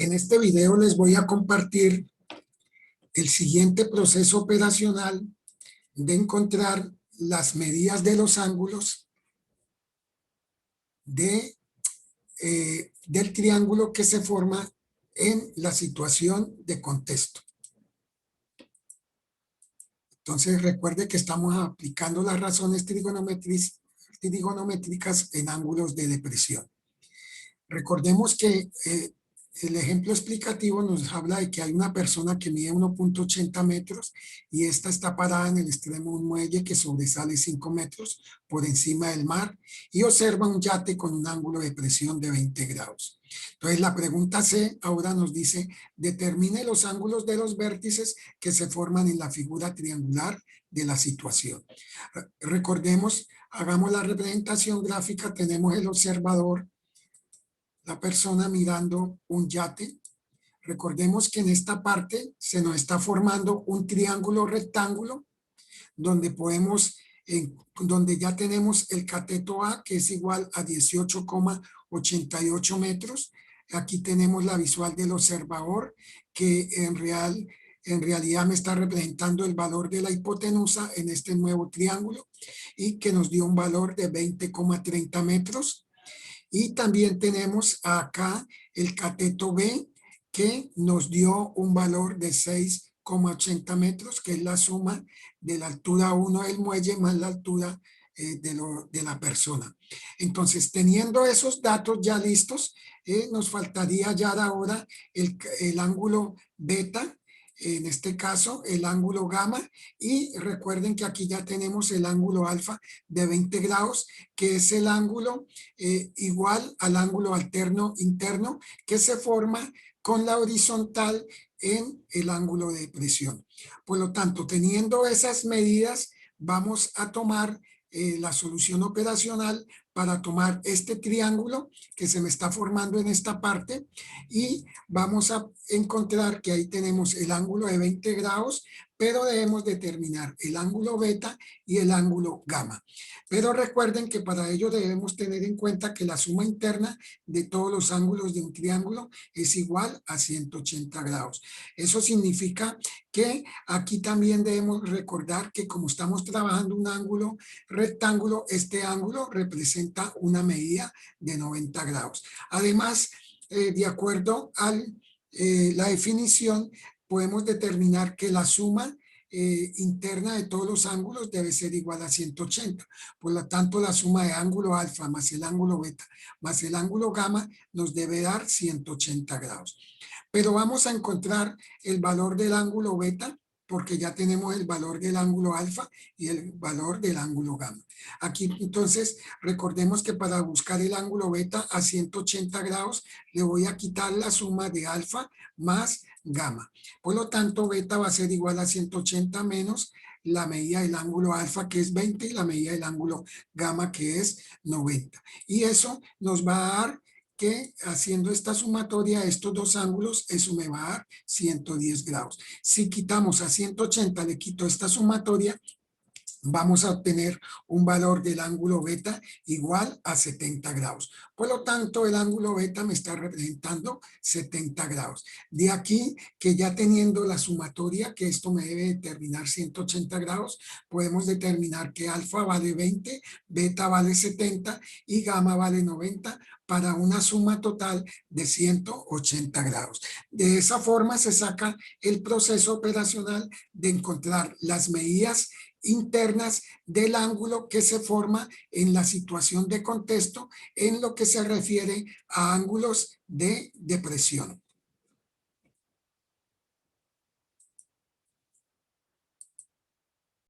En este video les voy a compartir el siguiente proceso operacional de encontrar las medidas de los ángulos del triángulo que se forma en la situación de contexto. Entonces recuerde que estamos aplicando las razones trigonométricas en ángulos de depresión. Recordemos que el ejemplo explicativo nos habla de que hay una persona que mide 1.80 metros y esta está parada en el extremo de un muelle que sobresale 5 metros por encima del mar y observa un yate con un ángulo de presión de 20 grados. Entonces la pregunta C ahora nos dice, determine los ángulos de los vértices que se forman en la figura triangular de la situación. Recordemos, hagamos la representación gráfica, tenemos el observador, la persona mirando un yate. Recordemos que en esta parte se nos está formando un triángulo rectángulo donde donde ya tenemos el cateto A que es igual a 18,88 metros. Aquí tenemos la visual del observador que en realidad me está representando el valor de la hipotenusa en este nuevo triángulo y que nos dio un valor de 20,30 metros. Y también tenemos acá el cateto B que nos dio un valor de 6,80 metros, que es la suma de la altura 1 del muelle más la altura de la persona. Entonces, teniendo esos datos ya listos, nos faltaría ya ahora el ángulo beta, en este caso el ángulo gamma, y recuerden que aquí ya tenemos el ángulo alfa de 20 grados, que es el ángulo igual al ángulo alterno interno que se forma con la horizontal en el ángulo de presión. Por lo tanto, teniendo esas medidas, vamos a tomar la solución operacional para tomar este triángulo que se me está formando en esta parte y vamos a encontrar que ahí tenemos el ángulo de 20 grados, pero debemos determinar el ángulo beta y el ángulo gamma. Pero recuerden que para ello debemos tener en cuenta que la suma interna de todos los ángulos de un triángulo es igual a 180 grados. Eso significa que aquí también debemos recordar que como estamos trabajando un ángulo rectángulo, este ángulo representa una medida de 90 grados. Además, de acuerdo a la definición, podemos determinar que la suma interna de todos los ángulos debe ser igual a 180. Por lo tanto, la suma de ángulo alfa más el ángulo beta más el ángulo gamma nos debe dar 180 grados. Pero vamos a encontrar el valor del ángulo beta porque ya tenemos el valor del ángulo alfa y el valor del ángulo gamma. Aquí entonces recordemos que para buscar el ángulo beta a 180 grados le voy a quitar la suma de alfa más gamma. Por lo tanto, beta va a ser igual a 180 menos la medida del ángulo alfa que es 20 y la medida del ángulo gamma que es 90. Y eso nos va a dar que haciendo esta sumatoria de estos dos ángulos, eso me va a dar 110 grados. Si quitamos a 180, le quito esta sumatoria, vamos a obtener un valor del ángulo beta igual a 70 grados. Por lo tanto, el ángulo beta me está representando 70 grados. De aquí que ya teniendo la sumatoria, que esto me debe determinar 180 grados, podemos determinar que alfa vale 20, beta vale 70 y gamma vale 90 para una suma total de 180 grados. De esa forma se saca el proceso operacional de encontrar las medidas internas del ángulo que se forma en la situación de contexto en lo que se refiere a ángulos de depresión.